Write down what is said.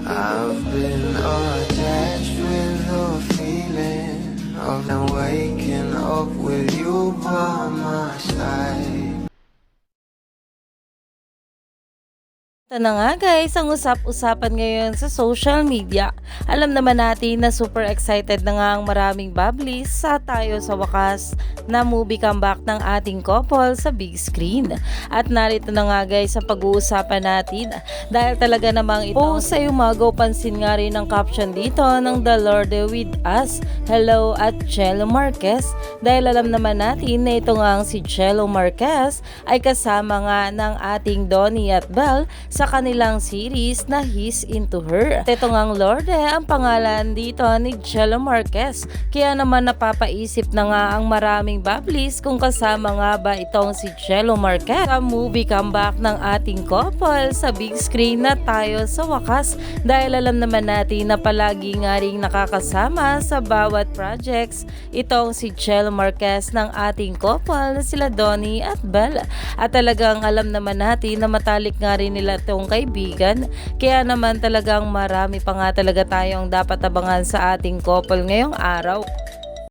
I've been attached with the feeling of now waking up with you by my side. Ito na nga guys, ang usap-usapan ngayon sa social media. Alam naman natin na super excited na nga ang maraming bablis sa tayo sa wakas na movie comeback ng ating couple sa big screen. At narito na nga guys ang pag-uusapan natin dahil talaga namang ito sa umago, pansin nga rin ang caption dito ng The Lord with Us. Hello at Chelo Marquez, dahil alam naman natin na ito nga ang si Chelo Marquez ay kasama nga ng ating Donnie at Belle sa kanilang series na He's Into Her. At ito ngang Lorde ang pangalan dito ni Chelo Marquez. Kaya naman napapaisip na nga ang maraming bablis kung kasama nga ba itong si Chelo Marquez sa movie comeback ng ating couple sa big screen na tayo sa wakas. Dahil alam naman natin na palagi nga ring nakakasama sa bawat projects itong si Chelo Marquez ng ating couple na sila Donnie at Belle. At talagang alam naman natin na matalik nga rin nila itong kaibigan, kaya naman talagang marami pa nga talaga tayong dapat abangan sa ating couple ngayong araw.